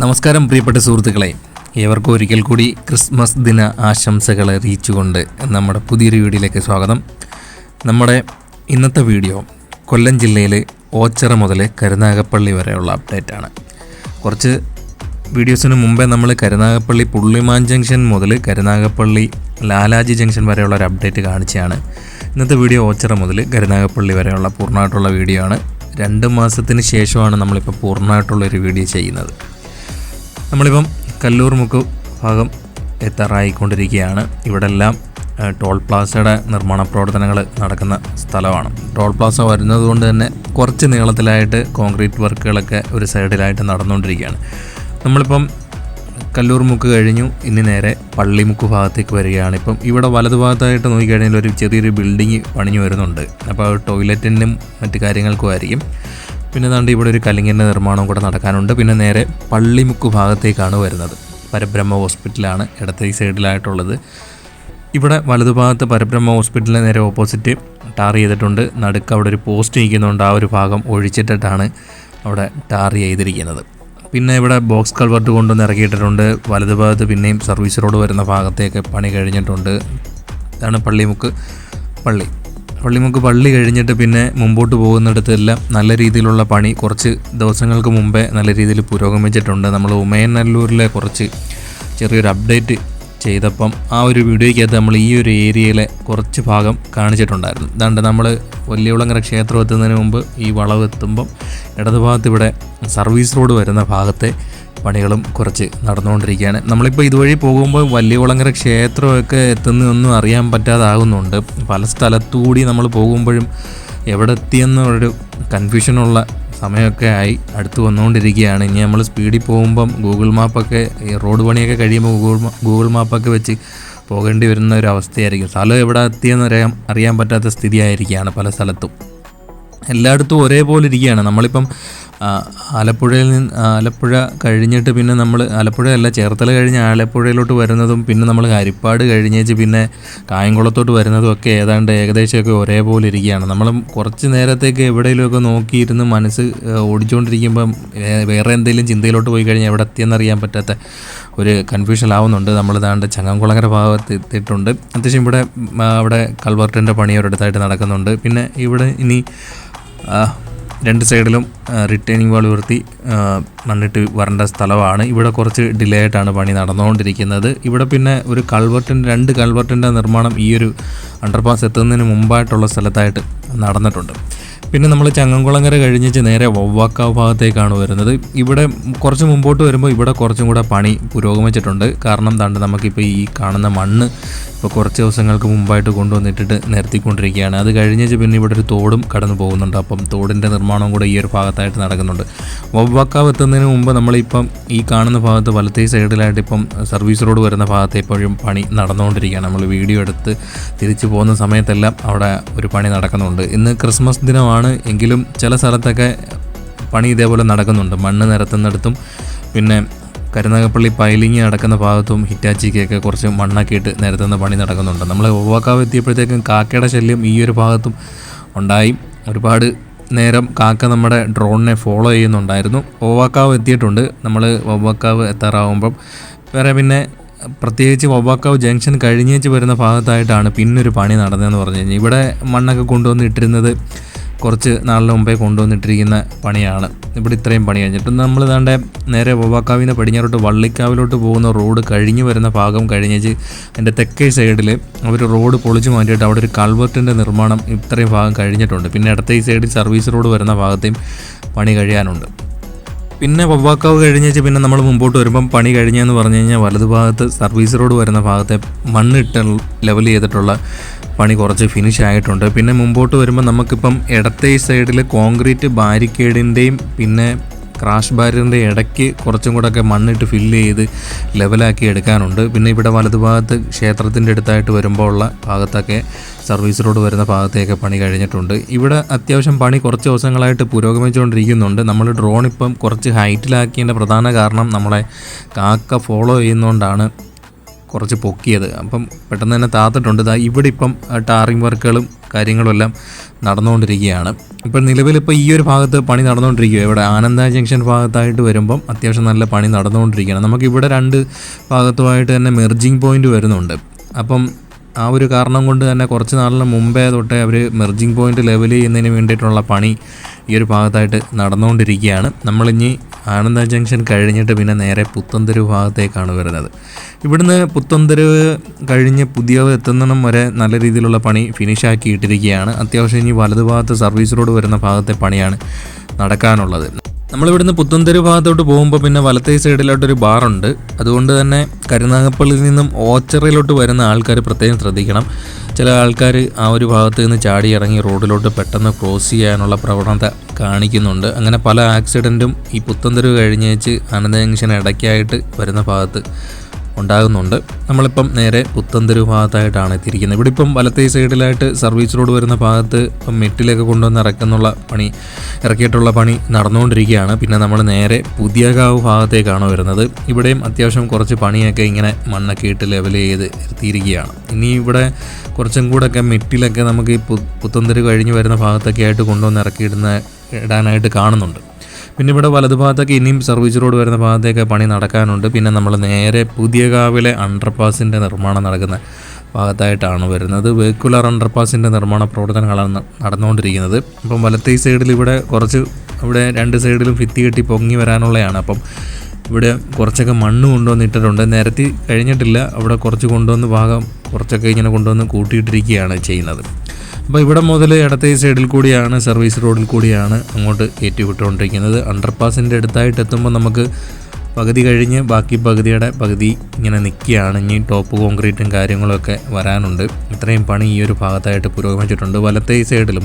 നമസ്കാരം പ്രിയപ്പെട്ട സുഹൃത്തുക്കളെ, ഏവർക്കും ഒരിക്കൽ കൂടി ക്രിസ്മസ് ദിന ആശംസകൾ അറിയിച്ചുകൊണ്ട് നമ്മുടെ പുതിയൊരു വീഡിയോയിലേക്ക് സ്വാഗതം. നമ്മുടെ ഇന്നത്തെ വീഡിയോ കൊല്ലം ജില്ലയിലെ ഓച്ചിറ മുതൽ കരുനാഗപ്പള്ളി വരെയുള്ള അപ്ഡേറ്റാണ്. കുറച്ച് വീഡിയോസിന് മുമ്പേ നമ്മൾ കരുനാഗപ്പള്ളി പുള്ളിമാൻ ജംഗ്ഷൻ മുതൽ കരുനാഗപ്പള്ളി ലാലാജി ജംഗ്ഷൻ വരെയുള്ള ഒരു അപ്ഡേറ്റ് കാണിച്ചതാണ്. ഇന്നത്തെ വീഡിയോ ഓച്ചിറ മുതൽ കരുനാഗപ്പള്ളി വരെയുള്ള പൂർണ്ണമായിട്ടുള്ള വീഡിയോ ആണ്. 2 മാസത്തിന് ശേഷമാണ് നമ്മളിപ്പോൾ പൂർണ്ണമായിട്ടുള്ളൊരു വീഡിയോ ചെയ്യുന്നത്. നമ്മളിപ്പം കല്ലൂർ മുക്ക് ഭാഗം എത്താറായിക്കൊണ്ടിരിക്കുകയാണ്. ഇവിടെല്ലാം ടോൾ പ്ലാസയുടെ നിർമ്മാണ പ്രവർത്തനങ്ങൾ നടക്കുന്ന സ്ഥലമാണ്. ടോൾ പ്ലാസ വരുന്നത് കൊണ്ട് തന്നെ കുറച്ച് നീളത്തിലായിട്ട് കോൺക്രീറ്റ് വർക്കുകളൊക്കെ ഒരു സൈഡിലായിട്ട് നടന്നുകൊണ്ടിരിക്കുകയാണ്. നമ്മളിപ്പം കല്ലൂർ മുക്ക് കഴിഞ്ഞു, ഇനി നേരെ പള്ളിമുക്ക് ഭാഗത്തേക്ക് വരികയാണ്. ഇപ്പം ഇവിടെ വലതുഭാഗത്തായിട്ട് നോക്കിക്കഴിഞ്ഞാൽ ഒരു ചെറിയൊരു ബിൽഡിങ് പണിഞ്ഞു വരുന്നുണ്ട്. അപ്പോൾ ടോയ്ലറ്റിനും മറ്റു കാര്യങ്ങൾക്കും ആയിരിക്കും. പിന്നെ ദാണ്ട് ഇവിടെ ഒരു കലിങ്ങിൻ്റെ നിർമ്മാണം കൂടെ നടക്കാനുണ്ട്. പിന്നെ നേരെ പള്ളിമുക്ക് ഭാഗത്തേക്കാണ് വരുന്നത്. പരബ്രഹ്മ ഹോസ്പിറ്റലാണ് ഇടത്തെ ഈ സൈഡിലായിട്ടുള്ളത്. ഇവിടെ വലതുഭാഗത്ത് പരബ്രഹ്മ ഹോസ്പിറ്റലിന് നേരെ ഓപ്പോസിറ്റ് ടാർ ചെയ്തിട്ടുണ്ട്. നടുക്ക് അവിടെ ഒരു പോസ്റ്റ് നിൽക്കുന്നുണ്ട്. ആ ഒരു ഭാഗം ഒഴിച്ചിട്ടിട്ടാണ് അവിടെ ടാർ ചെയ്തിരിക്കുന്നത്. പിന്നെ ഇവിടെ ബോക്സ് കൾവർട്ട് കൊണ്ടുവന്ന് ഇറക്കിയിട്ടിട്ടുണ്ട്. വലതുഭാഗത്ത് പിന്നെയും സർവീസ് റോഡ് വരുന്ന ഭാഗത്തേക്ക് പണി കഴിഞ്ഞിട്ടുണ്ട്. ഇതാണ് പള്ളിമുക്ക് പള്ളി കഴിഞ്ഞിട്ട് പിന്നെ മുമ്പോട്ട് പോകുന്നിടത്തെല്ലാം നല്ല രീതിയിലുള്ള പണി കുറച്ച് ദിവസങ്ങൾക്ക് മുമ്പേ നല്ല രീതിയിൽ പുരോഗമിച്ചിട്ടുണ്ട്. നമ്മൾ ഉമയനല്ലൂരിലെ കുറച്ച് ചെറിയൊരു അപ്ഡേറ്റ് ചെയ്തപ്പം ആ ഒരു വീഡിയോയ്ക്കകത്ത് നമ്മൾ ഈ ഒരു ഏരിയയിലെ കുറച്ച് ഭാഗം കാണിച്ചിട്ടുണ്ടായിരുന്നു. അതുകൊണ്ട് നമ്മൾ വലിയകുളങ്ങര ക്ഷേത്രം എത്തുന്നതിന് മുമ്പ് ഈ വളവ് എത്തുമ്പം ഇടതുഭാഗത്ത് ഇവിടെ സർവീസ് റോഡ് വരുന്ന ഭാഗത്തെ പണികളും കുറച്ച് നടന്നുകൊണ്ടിരിക്കുകയാണ്. നമ്മളിപ്പോൾ ഇതുവഴി പോകുമ്പോൾ വലിയകുളങ്ങര ക്ഷേത്രമൊക്കെ എത്തുന്നതൊന്നും അറിയാൻ പറ്റാതാകുന്നുണ്ട്. പല സ്ഥലത്തുകൂടി നമ്മൾ പോകുമ്പോഴും എവിടെ എത്തിയെന്നൊരു കൺഫ്യൂഷനുള്ള സമയമൊക്കെ ആയി അടുത്ത് വന്നുകൊണ്ടിരിക്കുകയാണ്. ഇനി നമ്മൾ സ്പീഡിൽ പോകുമ്പം ഗൂഗിൾ മാപ്പൊക്കെ ഈ റോഡ് പണിയൊക്കെ കഴിയുമ്പോൾ ഗൂഗിൾ മാപ്പൊക്കെ വെച്ച് പോകേണ്ടി വരുന്ന ഒരു അവസ്ഥയായിരിക്കും. സ്ഥലം എവിടെ എത്തിയെന്ന് അറിയാൻ പറ്റാത്ത സ്ഥിതിയായിരിക്കുകയാണ് പല സ്ഥലത്തും. എല്ലായിടത്തും ഒരേപോലെ ഇരിക്കുകയാണ്. നമ്മളിപ്പം ആലപ്പുഴ കഴിഞ്ഞിട്ട് പിന്നെ നമ്മൾ ആലപ്പുഴയല്ല ചേർത്തല കഴിഞ്ഞ് ആലപ്പുഴയിലോട്ട് വരുന്നതും പിന്നെ നമ്മൾ ഹരിപ്പാട് കഴിഞ്ഞേച്ച് പിന്നെ കായംകുളത്തോട്ട് വരുന്നതും ഒക്കെ ഏകദേശമൊക്കെ ഒരേപോലെ ഇരിക്കുകയാണ്. നമ്മൾ കുറച്ച് നേരത്തേക്ക് എവിടെയെങ്കിലുമൊക്കെ നോക്കിയിരുന്ന് മനസ്സ് ഓടിച്ചുകൊണ്ടിരിക്കുമ്പം വേറെ എന്തെങ്കിലും ചിന്തയിലോട്ട് പോയി കഴിഞ്ഞാൽ എവിടെ എത്തിയെന്നറിയാൻ പറ്റാത്ത ഒരു കൺഫ്യൂഷൻ ആവുന്നുണ്ട്. നമ്മൾ ദാണ്ട് ചങ്ങംകുളങ്ങര ഭാഗത്ത് എത്തിയിട്ടുണ്ട്. അത്യാവശ്യം ഇവിടെ അവിടെ കൾവർട്ടിൻ്റെ പണി ഒരിടത്തായിട്ട് നടക്കുന്നുണ്ട്. പിന്നെ ഇവിടെ ഇനി 2 സൈഡിലും റിട്ടേണിംഗ് വാൾ ഉയർത്തി മണ്ണിട്ട് വരേണ്ട സ്ഥലമാണ്. ഇവിടെ കുറച്ച് ഡിലേ ആയിട്ടാണ് പണി നടന്നുകൊണ്ടിരിക്കുന്നത്. ഇവിടെ പിന്നെ ഒരു 2 കൾവർട്ടിൻ്റെ നിർമ്മാണം ഈ ഒരു അണ്ടർപാസ് എത്തുന്നതിന് മുമ്പായിട്ടുള്ള സ്ഥലത്തായിട്ട് നടന്നിട്ടുണ്ട്. പിന്നെ നമ്മൾ ചങ്ങംകുളങ്ങര കഴിഞ്ഞിട്ട് നേരെ വവ്വാക്കാവ് ഭാഗത്തേക്കാണ് വരുന്നത്. ഇവിടെ കുറച്ച് മുമ്പോട്ട് വരുമ്പോൾ ഇവിടെ കുറച്ചും കൂടെ പണി പുരോഗമിച്ചിട്ടുണ്ട്. കാരണം നമുക്കിപ്പോൾ ഈ കാണുന്ന മണ്ണ് ഇപ്പോൾ കുറച്ച് ദിവസങ്ങൾക്ക് മുമ്പായിട്ട് കൊണ്ടുവന്നിട്ടിട്ട് നിരത്തിക്കൊണ്ടിരിക്കുകയാണ്. അത് കഴിഞ്ഞിട്ട് പിന്നെ ഇവിടെ ഒരു തോടും കടന്നു പോകുന്നുണ്ട്. അപ്പം തോടിൻ്റെ നിർമ്മാണം കൂടെ ഈ ഒരു ഭാഗത്തായിട്ട് നടക്കുന്നുണ്ട്. വവ്വാക്കാവ് എത്തുന്നതിന് മുമ്പ് നമ്മളിപ്പം ഈ കാണുന്ന ഭാഗത്ത് വലത്തേ സൈഡിലായിട്ട് ഇപ്പം സർവീസ് റോഡ് വരുന്ന ഭാഗത്ത് എപ്പോഴും പണി നടന്നുകൊണ്ടിരിക്കുകയാണ്. നമ്മൾ വീഡിയോ എടുത്ത് തിരിച്ചു പോകുന്ന സമയത്തെല്ലാം അവിടെ ഒരു പണി നടക്കുന്നുണ്ട്. ഇന്ന് ക്രിസ്മസ് ദിനമാണ് എങ്കിലും ചില സ്ഥലത്തൊക്കെ പണി ഇതേപോലെ നടക്കുന്നുണ്ട്. മണ്ണ് നിരത്തുന്നിടത്തും പിന്നെ കരുനാഗപ്പള്ളി പൈലിങ് നടക്കുന്ന ഭാഗത്തും ഹിറ്റാച്ചിക്കൊക്കെ കുറച്ച് മണ്ണാക്കിയിട്ട് നിരത്തുന്ന പണി നടക്കുന്നുണ്ട്. നമ്മൾ വവ്വാക്കാവ് എത്തിയപ്പോഴത്തേക്കും കാക്കയുടെ ശല്യം ഈ ഒരു ഭാഗത്തും ഉണ്ടായി. ഒരുപാട് നേരം കാക്ക നമ്മുടെ ഡ്രോണിനെ ഫോളോ ചെയ്യുന്നുണ്ടായിരുന്നു. വവ്വാക്കാവ് എത്തിയിട്ടുണ്ട്. നമ്മൾ വവ്വാക്കാവ് എത്താറാവുമ്പം വേറെ പിന്നെ പ്രത്യേകിച്ച് വവ്വാക്കാവ് ജംഗ്ഷൻ കഴിഞ്ഞേച്ച് വരുന്ന ഭാഗത്തായിട്ടാണ് പിന്നൊരു പണി നടന്നതെന്ന് പറഞ്ഞു കഴിഞ്ഞാൽ ഇവിടെ മണ്ണൊക്കെ കൊണ്ടുവന്ന് ഇട്ടിരുന്നത് കുറച്ച് നാളിന് മുമ്പേ കൊണ്ടുവന്നിട്ടിരിക്കുന്ന പണിയാണ്. ഇവിടെ ഇത്രയും പണി കഴിഞ്ഞിട്ട് നമ്മൾ ദാണ്ടെ നേരെ വവ്വാക്കാവിൽ നിന്ന് പടിഞ്ഞാറോട്ട് വള്ളിക്കാവിലോട്ട് പോകുന്ന റോഡ് കഴിഞ്ഞ് വരുന്ന ഭാഗം കഴിഞ്ഞേച്ച് എൻ്റെ തെക്കേ സൈഡിൽ അവർ റോഡ് പൊളിച്ചു മാറ്റിയിട്ട് അവിടെ ഒരു കൾവർട്ടിൻ്റെ നിർമ്മാണം ഇത്രയും ഭാഗം കഴിഞ്ഞിട്ടുണ്ട്. പിന്നെ ഇടത്തെ ഈ സൈഡിൽ സർവീസ് റോഡ് വരുന്ന ഭാഗത്തെയും പണി കഴിയാനുണ്ട്. പിന്നെ വവ്വാക്കാവ് കഴിഞ്ഞേച്ച് പിന്നെ നമ്മൾ മുമ്പോട്ട് വരുമ്പം പണി കഴിഞ്ഞെന്ന് പറഞ്ഞു കഴിഞ്ഞാൽ വലതുഭാഗത്ത് സർവീസ് റോഡ് വരുന്ന ഭാഗത്തെ മണ്ണിട്ട് ലെവൽ ചെയ്തിട്ടുള്ള പണി കുറച്ച് ഫിനിഷ് ആയിട്ടുണ്ട്. പിന്നെ മുമ്പോട്ട് വരുമ്പോൾ നമുക്കിപ്പം ഇടത്തെ സൈഡിൽ കോൺക്രീറ്റ് ബാരിക്കേഡിൻ്റെയും പിന്നെ ക്രാഷ് ബാരിയറിൻ്റെ ഇടയ്ക്ക് കുറച്ചും കൂടെയൊക്കെ മണ്ണിട്ട് ഫില്ല് ചെയ്ത് ലെവലാക്കി എടുക്കാനുണ്ട്. പിന്നെ ഇവിടെ വലതുഭാഗത്ത് ക്ഷേത്രത്തിൻ്റെ അടുത്തായിട്ട് വരുമ്പോൾ ഉള്ള ഭാഗത്തൊക്കെ സർവീസ് റോഡ് വരുന്ന ഭാഗത്തേക്ക് പണി കഴിഞ്ഞിട്ടുണ്ട്. ഇവിടെ അത്യാവശ്യം പണി കുറച്ച് ദിവസങ്ങളായിട്ട് പുരോഗമിച്ചുകൊണ്ടിരിക്കുന്നുണ്ട്. നമ്മൾ ഡ്രോൺ ഇപ്പം കുറച്ച് ഹൈറ്റിലാക്കിയതിൻ്റെ പ്രധാന കാരണം നമ്മളെ കാക്ക ഫോളോ ചെയ്യുന്നതുകൊണ്ടാണ് കുറച്ച് പൊക്കിയത്. അപ്പം പെട്ടെന്ന് തന്നെ താത്തിട്ടുണ്ട്. ഇവിടെ ഇപ്പം ടാറിങ് വർക്കുകളും കാര്യങ്ങളും എല്ലാം നടന്നുകൊണ്ടിരിക്കുകയാണ്. ഇപ്പം നിലവിലിപ്പോൾ ഈ ഒരു ഭാഗത്ത് പണി നടന്നുകൊണ്ടിരിക്കുക. ഇവിടെ ആനന്ദ ജംഗ്ഷൻ ഭാഗത്തായിട്ട് വരുമ്പം അത്യാവശ്യം നല്ല പണി നടന്നുകൊണ്ടിരിക്കുകയാണ്. നമുക്കിവിടെ 2 ഭാഗത്തുമായിട്ട് തന്നെ മെർജിങ് പോയിൻ്റ് വരുന്നുണ്ട്. അപ്പം ആ ഒരു കാരണം കൊണ്ട് തന്നെ കുറച്ച് നാളിന് മുമ്പേ തൊട്ടേ അവർ മെർജിങ് പോയിൻ്റ് ലെവൽ ചെയ്യുന്നതിന് വേണ്ടിയിട്ടുള്ള പണി ഈ ഒരു ഭാഗത്തായിട്ട് നടന്നുകൊണ്ടിരിക്കുകയാണ്. നമ്മളിനി ആനന്ദ ജംഗ്ഷൻ കഴിഞ്ഞിട്ട് പിന്നെ നേരെ പുത്തൻതെരുവ് ഭാഗത്തേക്കാണ് വരുന്നത്. ഇവിടുന്ന് പുത്തൻതെരുവ് കഴിഞ്ഞ് പുതിയ എത്തുന്നിടം വരെ നല്ല രീതിയിലുള്ള പണി ഫിനിഷാക്കിയിട്ടിരിക്കുകയാണ്. അത്യാവശ്യം ഇനി വലതുഭാഗത്ത് സർവീസ് റോഡ് വരുന്ന ഭാഗത്തെ പണിയാണ് നടക്കാനുള്ളത്. നമ്മളിവിടുന്ന് പുത്തൻതെരുവ് ഭാഗത്തോട്ട് പോകുമ്പോൾ പിന്നെ വലത്തേ സൈഡിലോട്ടൊരു ബാറുണ്ട്. അതുകൊണ്ട് തന്നെ കരുനാഗപ്പള്ളിയിൽ നിന്നും ഓച്ചറയിലോട്ട് വരുന്ന ആൾക്കാർ പ്രത്യേകം ശ്രദ്ധിക്കണം. ചില ആൾക്കാർ ആ ഒരു ഭാഗത്ത് നിന്ന് ചാടി ഇറങ്ങി റോഡിലോട്ട് പെട്ടെന്ന് ക്രോസ് ചെയ്യാനുള്ള പ്രവണത കാണിക്കുന്നുണ്ട്. അങ്ങനെ പല ആക്സിഡൻറ്റും ഈ പുത്തൻതെരുവ് കഴിഞ്ഞേച്ച് ആനന്ദ ജംഗ്ഷൻ ഇടയ്ക്കായിട്ട് വരുന്ന ഭാഗത്ത് ഉണ്ടാകുന്നുണ്ട്. നമ്മളിപ്പം നേരെ പുത്തൻതെരുവ് ഭാഗത്തായിട്ടാണ് എത്തിയിരിക്കുന്നത്. ഇവിടെ ഇപ്പം വലത്തേ സൈഡിലായിട്ട് സർവീസ് റോഡ് വരുന്ന ഭാഗത്ത് ഇപ്പം മെറ്റിലൊക്കെ കൊണ്ടുവന്ന് ഇറക്കിയിട്ടുള്ള പണി നടന്നുകൊണ്ടിരിക്കുകയാണ്. പിന്നെ നമ്മൾ നേരെ പുതിയകാവ് ഭാഗത്തേക്കാണ് വരുന്നത്. ഇവിടെയും അത്യാവശ്യം കുറച്ച് പണിയൊക്കെ ഇങ്ങനെ മണ്ണൊക്കെ ഇട്ട് ലെവൽ ചെയ്ത് എത്തിയിരിക്കുകയാണ്. ഇനി ഇവിടെ കുറച്ചും കൂടെയൊക്കെ മെറ്റിലൊക്കെ നമുക്ക് ഈ പുത്തൻതെരുവ് കഴിഞ്ഞ് വരുന്ന ഭാഗത്തൊക്കെ ആയിട്ട് കൊണ്ടുവന്ന് ഇടാനായിട്ട് കാണുന്നുണ്ട്. പിന്നെ ഇവിടെ വലതുഭാഗത്തൊക്കെ ഇനിയും സർവീസ് റോഡ് വരുന്ന ഭാഗത്തേക്ക് പണി നടക്കാനുണ്ട്. പിന്നെ നമ്മൾ നേരെ പുതിയകാവിലെ അണ്ടർപാസിൻ്റെ നിർമ്മാണം നടക്കുന്ന ഭാഗത്തായിട്ടാണ് വരുന്നത്. വെഹിക്കുലർ അണ്ടർപാസിൻ്റെ നിർമ്മാണ പ്രവർത്തനങ്ങളാണ് നടന്നുകൊണ്ടിരിക്കുന്നത്. അപ്പം വലത്തേ സൈഡിൽ ഇവിടെ 2 സൈഡിലും ഭിത്തി കെട്ടി പൊങ്ങി വരാനുള്ളതാണ്. അപ്പം ഇവിടെ കുറച്ചൊക്കെ മണ്ണ് കൊണ്ടുവന്നിട്ടിട്ടുണ്ട്. നിരത്തി കഴിഞ്ഞിട്ടില്ല. അവിടെ കുറച്ച് കുറച്ചൊക്കെ ഇങ്ങനെ കൊണ്ടുവന്ന് കൂട്ടിയിട്ടിരിക്കുകയാണ് ചെയ്യുന്നത്. അപ്പോൾ ഇവിടെ മുതൽ ഇടത്തേ സൈഡിൽ കൂടിയാണ് സർവീസ് റോഡിൽ കൂടിയാണ് അങ്ങോട്ട് കയറ്റി വിട്ടുകൊണ്ടിരിക്കുന്നത്. അണ്ടർപാസിൻ്റെ അടുത്തായിട്ട് എത്തുമ്പോൾ നമുക്ക് പകുതി കഴിഞ്ഞ് ബാക്കി പകുതി ഇങ്ങനെ നിൽക്കുകയാണ്. ഇനി ടോപ്പ് കോൺക്രീറ്റും കാര്യങ്ങളൊക്കെ വരാനുണ്ട്. ഇത്രയും പണി ഈ ഒരു ഭാഗത്തായിട്ട് പുരോഗമിച്ചിട്ടുണ്ട്. വലത്തേ സൈഡിൽ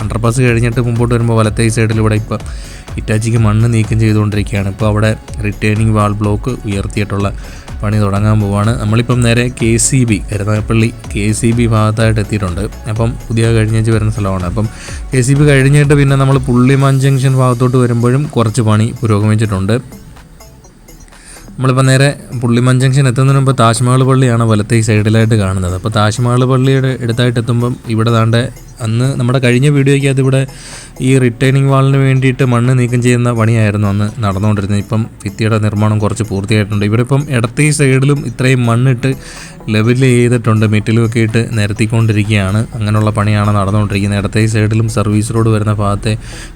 അണ്ടർപാസ് കഴിഞ്ഞിട്ട് മുമ്പോട്ട് വരുമ്പോൾ വലത്തേ സൈഡിൽ ഇവിടെ ഇപ്പോൾ ഇറ്റാച്ചിക്ക് മണ്ണ് നീക്കം ചെയ്തുകൊണ്ടിരിക്കുകയാണ്. ഇപ്പോൾ അവിടെ റിട്ടേണിംഗ് വാൾ ബ്ലോക്ക് ഉയർത്തിയിട്ടുള്ള പണി തുടങ്ങാൻ പോവുകയാണ്. നമ്മളിപ്പം നേരെ KCB കരുനാഗപ്പള്ളി KCB ഭാഗത്തായിട്ട് എത്തിയിട്ടുണ്ട്. അപ്പം പുതിയ കഴിഞ്ഞേച്ച് വരുന്ന സ്ഥലമാണ്. അപ്പം KCB കഴിഞ്ഞിട്ട് പിന്നെ നമ്മൾ പുള്ളിമാൻ ജംഗ്ഷൻ ഭാഗത്തോട്ട് വരുമ്പോഴും കുറച്ച് പണി പുരോഗമിച്ചിട്ടുണ്ട്. നമ്മളിപ്പോൾ നേരെ പുള്ളിമാൻ ജംഗ്ഷൻ എത്തുന്നതിന് മുമ്പ് താജ്മഹൽ പള്ളിയാണ് വലത്തേ സൈഡിലായിട്ട് കാണുന്നത്. അപ്പോൾ താജ്മഹൽ പള്ളിയുടെ അടുത്തായിട്ട് എത്തുമ്പം ഇവിടെ അന്ന് നമ്മുടെ കഴിഞ്ഞ വീഡിയോയ്ക്കകത്ത് ഇവിടെ ഈ റിട്ടേണിംഗ് വാളിന് വേണ്ടിയിട്ട് മണ്ണ് നീക്കം ചെയ്യുന്ന പണിയായിരുന്നു അന്ന് നടന്നുകൊണ്ടിരുന്നത്. ഇപ്പം ഭിത്തിയുടെ നിർമ്മാണം കുറച്ച് പൂർത്തിയായിട്ടുണ്ട്. ഇവിടെ ഇപ്പം ഇടത്തേ സൈഡിലും ഇത്രയും മണ്ണിട്ട് ലെവൽ ചെയ്തിട്ടുണ്ട്. മെറ്റിലുമൊക്കെ ഇട്ട് നിരത്തിക്കൊണ്ടിരിക്കുകയാണ്. അങ്ങനെയുള്ള പണിയാണ് നടന്നുകൊണ്ടിരിക്കുന്നത്. ഇടത്തേ സൈഡിലും സർവീസ് റോഡ് വരുന്ന ഭാഗത്തെ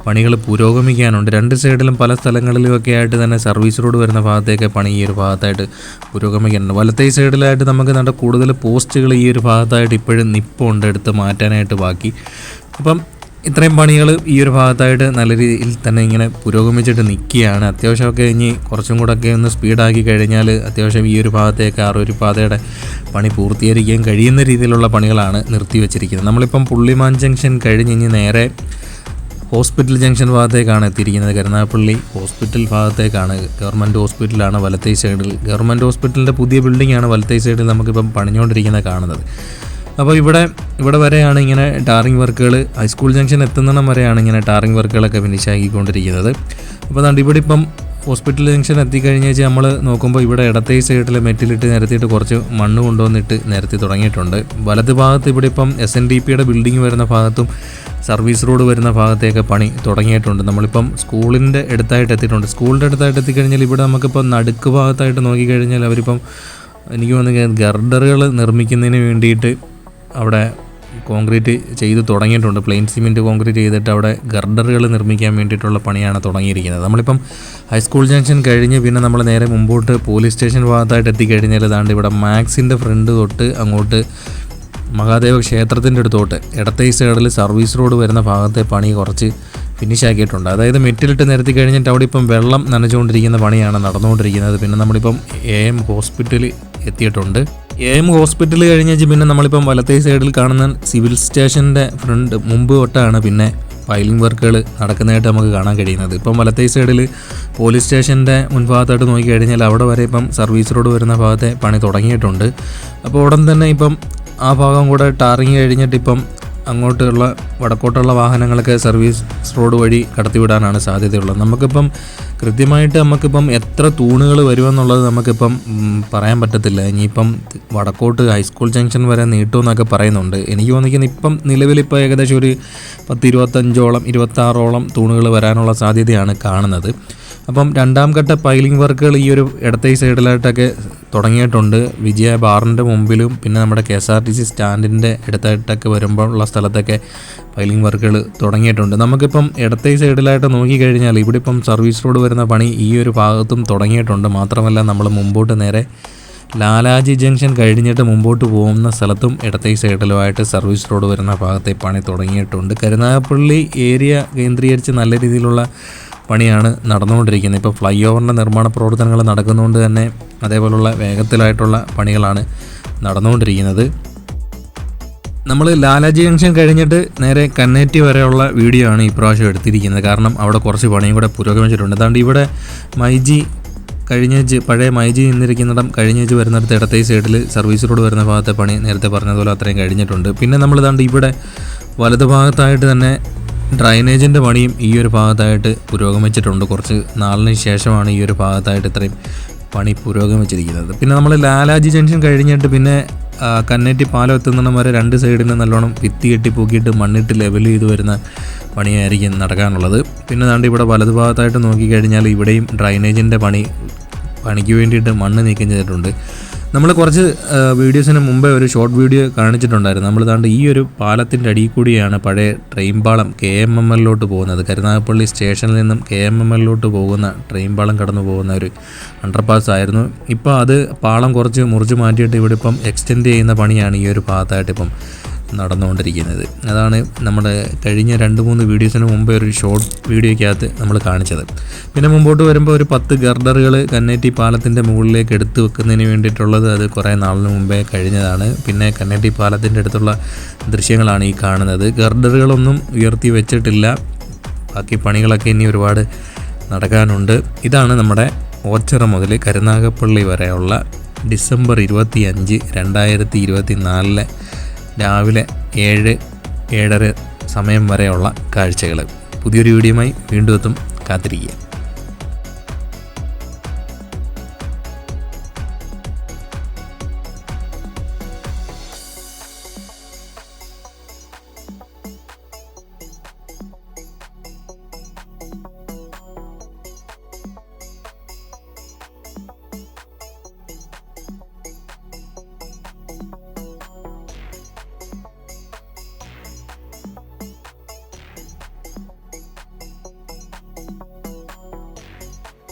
പണികൾ പുരോഗമിക്കാനുണ്ട്. 2 സൈഡിലും പല സ്ഥലങ്ങളിലുമൊക്കെ ആയിട്ട് തന്നെ സർവീസ് റോഡ് വരുന്ന ഭാഗത്തേക്ക് പണി ഈ ഒരു ഭാഗത്തായിട്ട് പുരോഗമിക്കാനുണ്ട്. വലത്തേ സൈഡിലായിട്ട് നമുക്ക് കൂടുതൽ പോസ്റ്റുകൾ ഈ ഒരു ഭാഗത്തായിട്ട് ഇപ്പോഴും നിപ്പുണ്ട് എടുത്ത് മാറ്റാനായിട്ട് ബാക്കി. അപ്പം ഇത്രയും പണികൾ ഈ ഒരു ഭാഗത്തായിട്ട് നല്ല രീതിയിൽ തന്നെ ഇങ്ങനെ പുരോഗമിച്ചിട്ട് നിൽക്കുകയാണ്. അത്യാവശ്യമൊക്കെ ഇനി കുറച്ചും കൂടെയൊക്കെ ഒന്ന് സ്പീഡാക്കി കഴിഞ്ഞാൽ അത്യാവശ്യം ഈ ഒരു ഭാഗത്തേക്ക് ഒരു പാതയുടെ പണി പൂർത്തീകരിക്കാൻ കഴിയുന്ന രീതിയിലുള്ള പണികളാണ് നിർത്തിവെച്ചിരിക്കുന്നത്. നമ്മളിപ്പം പുള്ളിമാൻ ജംഗ്ഷൻ കഴിഞ്ഞ് ഇനി നേരെ ഹോസ്പിറ്റൽ ജംഗ്ഷൻ ഭാഗത്തേക്കാണ് എത്തിയിരിക്കുന്നത്. കരുനാഗപ്പള്ളി ഹോസ്പിറ്റൽ ഭാഗത്തേക്കാണ്. ഗവൺമെൻറ് ഹോസ്പിറ്റലാണ് വലത്തേ സൈഡിൽ. ഗവൺമെൻറ് ഹോസ്പിറ്റലിൻ്റെ പുതിയ ബിൽഡിങ്ങാണ് വലത്തേ സൈഡിൽ നമുക്കിപ്പം പണിഞ്ഞുകൊണ്ടിരിക്കുന്നത് കാണുന്നത്. അപ്പോൾ ഇവിടെ വരെയാണ് ഇങ്ങനെ ടാറിങ് വർക്കുകൾ, ഹൈസ്കൂൾ ജംഗ്ഷൻ എത്തുന്നിടം വരെയാണ് ഇങ്ങനെ ടാറിങ് വർക്കുകളൊക്കെ ഫിനിഷാക്കിക്കൊണ്ടിരിക്കുന്നത്. അപ്പോൾ ഇവിടെ ഇപ്പം ഹോസ്പിറ്റൽ ജംഗ്ഷൻ എത്തിക്കഴിഞ്ഞാൽ നമ്മൾ നോക്കുമ്പോൾ ഇവിടെ ഇടത്തേ സൈഡിൽ മെറ്റിലിട്ട് നിരത്തിയിട്ട് കുറച്ച് മണ്ണ് കൊണ്ടുവന്നിട്ട് നിരത്തി തുടങ്ങിയിട്ടുണ്ട്. വലത് ഭാഗത്ത് ഇവിടെ ഇപ്പം SNDPയുടെ ബിൽഡിംഗ് വരുന്ന ഭാഗത്തും സർവീസ് റോഡ് വരുന്ന ഭാഗത്തേക്ക് പണി തുടങ്ങിയിട്ടുണ്ട്. നമ്മളിപ്പം സ്കൂളിൻ്റെ അടുത്തായിട്ട് എത്തിയിട്ടുണ്ട്. സ്കൂളിൻ്റെ അടുത്തായിട്ട് എത്തിക്കഴിഞ്ഞാൽ ഇവിടെ നമുക്കിപ്പം നടുക്ക് ഭാഗത്തായിട്ട് നോക്കിക്കഴിഞ്ഞാൽ അവരിപ്പം എനിക്ക് തോന്നുന്നു ഗർഡറുകൾ നിർമ്മിക്കുന്നതിന് വേണ്ടിയിട്ട് അവിടെ കോൺക്രീറ്റ് ചെയ്ത് തുടങ്ങിയിട്ടുണ്ട്. പ്ലെയിൻ സിമെൻറ്റ് കോൺക്രീറ്റ് ചെയ്തിട്ട് അവിടെ ഗർഡറുകൾ നിർമ്മിക്കാൻ വേണ്ടിയിട്ടുള്ള പണിയാണ് തുടങ്ങിയിരിക്കുന്നത്. നമ്മളിപ്പം ഹൈസ്കൂൾ ജംഗ്ഷൻ കഴിഞ്ഞ് പിന്നെ നമ്മൾ നേരെ മുമ്പോട്ട് പോലീസ് സ്റ്റേഷൻ ഭാഗത്തായിട്ട് എത്തിക്കഴിഞ്ഞാൽ ഇവിടെ മാക്സിൻ്റെ ഫ്രണ്ട് തൊട്ട് അങ്ങോട്ട് മഹാദേവ ക്ഷേത്രത്തിൻ്റെ അടുത്തോട്ട് ഇടത്തേ സൈഡിൽ സർവീസ് റോഡ് വരുന്ന ഭാഗത്തെ പണി കുറച്ച് ഫിനിഷാക്കിയിട്ടുണ്ട്. അതായത് മെറ്റിലിട്ട് നിരത്തി കഴിഞ്ഞിട്ട് അവിടെ ഇപ്പം വെള്ളം നനച്ചുകൊണ്ടിരിക്കുന്ന പണിയാണ് നടന്നുകൊണ്ടിരിക്കുന്നത്. പിന്നെ നമ്മളിപ്പം AM ഹോസ്പിറ്റലിൽ എത്തിയിട്ടുണ്ട്. AM ഹോസ്പിറ്റൽ കഴിഞ്ഞ് പിന്നെ നമ്മളിപ്പം വലത്തേ സൈഡിൽ കാണുന്ന സിവിൽ സ്റ്റേഷൻ്റെ മുമ്പ് തൊട്ടാണ് പിന്നെ ഫയലിംഗ് വർക്കുകൾ നടക്കുന്നതായിട്ട് നമുക്ക് കാണാൻ കഴിയുന്നത്. ഇപ്പം വലത്തേ സൈഡിൽ പോലീസ് സ്റ്റേഷൻ്റെ മുൻഭാഗത്തായിട്ട് നോക്കിക്കഴിഞ്ഞാൽ അവിടെ വരെ ഇപ്പം സർവീസ് റോഡ് വരുന്ന ഭാഗത്തെ പണി തുടങ്ങിയിട്ടുണ്ട്. അപ്പോൾ ഉടൻ തന്നെ ഇപ്പം ആ ഭാഗം കൂടെ ടാറിങ് കഴിഞ്ഞിട്ട് ഇപ്പം അങ്ങോട്ടുള്ള വടക്കോട്ടുള്ള വാഹനങ്ങളൊക്കെ സർവീസ് റോഡ് വഴി കടത്തിവിടാനാണ് സാധ്യതയുള്ളത്. നമുക്കിപ്പം എത്ര തൂണുകൾ വരുമെന്നുള്ളത് നമുക്കിപ്പം പറയാൻ പറ്റത്തില്ല. ഇനിയിപ്പം വടക്കോട്ട് ഹൈസ്കൂൾ ജംഗ്ഷൻ വരെ നീട്ടുമെന്നൊക്കെ പറയുന്നുണ്ട്. എനിക്ക് തോന്നിക്കുന്നത് ഇപ്പം നിലവിലിപ്പോൾ ഏകദേശം ഒരു 10-25ഓളം 26ഓളം തൂണുകൾ വരാനുള്ള സാധ്യതയാണ് കാണുന്നത്. അപ്പം രണ്ടാം ഘട്ട പൈലിംഗ് വർക്കുകൾ ഈ ഒരു ഇടത്തെ സൈഡിലായിട്ടൊക്കെ തുടങ്ങിയിട്ടുണ്ട്. വിജയ ബാറിൻ്റെ മുമ്പിലും പിന്നെ നമ്മുടെ KSRTC സ്റ്റാൻഡിൻ്റെ അടുത്തായിട്ടൊക്കെ വരുമ്പോൾ ഉള്ള സ്ഥലത്തൊക്കെ പൈലിംഗ് വർക്കുകൾ തുടങ്ങിയിട്ടുണ്ട്. നമുക്കിപ്പം ഇടത്തെ സൈഡിലായിട്ട് നോക്കിക്കഴിഞ്ഞാൽ ഇവിടെ ഇപ്പം സർവീസ് റോഡ് വരുന്ന പണി ഈ ഒരു ഭാഗത്തും തുടങ്ങിയിട്ടുണ്ട്. മാത്രമല്ല നമ്മൾ മുമ്പോട്ട് നേരെ ലാലാജി ജംഗ്ഷൻ കഴിഞ്ഞിട്ട് മുമ്പോട്ട് പോകുന്ന സ്ഥലത്തും ഇടത്തെ സൈഡിലുമായിട്ട് സർവീസ് റോഡ് വരുന്ന ഭാഗത്തെ പണി തുടങ്ങിയിട്ടുണ്ട്. കരുനാഗപ്പള്ളി ഏരിയ കേന്ദ്രീകരിച്ച് നല്ല രീതിയിലുള്ള പണിയാണ് നടന്നുകൊണ്ടിരിക്കുന്നത്. ഇപ്പോൾ ഫ്ലൈ ഓവറിൻ്റെ നിർമ്മാണ പ്രവർത്തനങ്ങൾ നടക്കുന്നതുകൊണ്ട് തന്നെ അതേപോലുള്ള വേഗത്തിലായിട്ടുള്ള പണികളാണ് നടന്നുകൊണ്ടിരിക്കുന്നത്. നമ്മൾ ലാലാജി ജംഗ്ഷൻ കഴിഞ്ഞിട്ട് നേരെ കന്നേറ്റി വരെയുള്ള വീഡിയോ ആണ് ഇപ്രാവശ്യം എടുത്തിരിക്കുന്നത്. കാരണം അവിടെ കുറച്ച് പണിയും കൂടെ പുരോഗമിച്ചിട്ടുണ്ട്. അതുകൊണ്ട് ഇവിടെ മൈജി കഴിഞ്ഞേച്ച് പഴയ മൈജി നിന്നിരിക്കുന്നിടം കഴിഞ്ഞേച്ച് വരുന്നിടത്ത് ഇടത്തെ സൈഡിൽ സർവീസ് റോഡ് വരുന്ന ഭാഗത്തെ പണി നേരത്തെ പറഞ്ഞതുപോലെ അത്രയും കഴിഞ്ഞിട്ടുണ്ട്. പിന്നെ നമ്മൾ ഇതാണ്ട് ഇവിടെ വലതു ഭാഗത്തായിട്ട് തന്നെ ഡ്രൈനേജിൻ്റെ പണിയും ഈ ഒരു ഭാഗത്തായിട്ട് പുരോഗമിച്ചിട്ടുണ്ട്. കുറച്ച് നാളിന് ശേഷമാണ് ഈ ഒരു ഭാഗത്തായിട്ട് ഇത്രയും പണി പുരോഗമിച്ചിരിക്കുന്നത്. പിന്നെ നമ്മൾ ലാലാജി ജംഗ്ഷൻ കഴിഞ്ഞിട്ട് പിന്നെ കന്നേറ്റി പാലം എത്തുന്നിടം വരെ രണ്ട് സൈഡിൽ നല്ലോണം ഭിത്തി കെട്ടി പൂക്കിയിട്ട് മണ്ണിട്ട് ലെവൽ ചെയ്ത് വരുന്ന പണിയായിരിക്കും നടക്കാനുള്ളത്. പിന്നെ ദാണ്ട് ഇവിടെ വലതുഭാഗത്തായിട്ട് നോക്കിക്കഴിഞ്ഞാൽ ഇവിടെയും ഡ്രൈനേജിൻ്റെ പണിക്ക് വേണ്ടിയിട്ട് മണ്ണ് നീക്കം ചെയ്തിട്ടുണ്ട്. നമ്മൾ കുറച്ച് വീഡിയോസിന് മുമ്പേ ഒരു ഷോർട്ട് വീഡിയോ കാണിച്ചിട്ടുണ്ടായിരുന്നു. നമ്മൾ ദാണ്ട് ഈ ഒരു പാലത്തിൻ്റെ അടിയിൽ കൂടിയാണ് പഴയ ട്രെയിൻ പാളം KMMLലോട്ട് പോകുന്നത്. കരുനാഗപ്പള്ളി സ്റ്റേഷനിൽ നിന്നും KMMLലോട്ട് പോകുന്ന ട്രെയിൻ പാളം കടന്നു പോകുന്ന ഒരു അണ്ടർപാസ് ആയിരുന്നു. ഇപ്പോൾ അത് പാളം കുറച്ച് മുറിച്ച് മാറ്റിയിട്ട് ഇവിടെ ഇപ്പം എക്സ്റ്റെൻഡ് ചെയ്യുന്ന പണിയാണ് ഈ ഒരു ഭാഗത്തായിട്ട് ഇപ്പം നടന്നുകൊണ്ടിരിക്കുന്നത്. അതാണ് നമ്മുടെ കഴിഞ്ഞ 2-3 വീഡിയോസിന് മുമ്പേ ഒരു ഷോർട്ട് വീഡിയോയ്ക്കകത്ത് നമ്മൾ കാണിച്ചത്. പിന്നെ മുമ്പോട്ട് വരുമ്പോൾ ഒരു 10 ഗർഡറുകൾ കന്നേറ്റി പാലത്തിൻ്റെ മുകളിലേക്ക് എടുത്ത് വെക്കുന്നതിന് വേണ്ടിയിട്ടുള്ളത് അത് കുറേ നാളിന് മുമ്പേ കഴിഞ്ഞതാണ്. പിന്നെ കന്നേറ്റി പാലത്തിൻ്റെ അടുത്തുള്ള ദൃശ്യങ്ങളാണ് ഈ കാണുന്നത്. ഗർഡറുകളൊന്നും ഉയർത്തി വെച്ചിട്ടില്ല. ബാക്കി പണികളൊക്കെ ഇനി ഒരുപാട് നടക്കാനുണ്ട്. ഇതാണ് നമ്മുടെ ഓച്ചിറ മുതൽ കരുനാഗപ്പള്ളി വരെയുള്ള ഡിസംബർ 25, 2024 രാവിലെ 7-7:30 സമയം വരെയുള്ള കാഴ്ചകൾ. പുതിയൊരു വീഡിയോയുമായി വീണ്ടും എത്തും. കാത്തിരിക്കുക.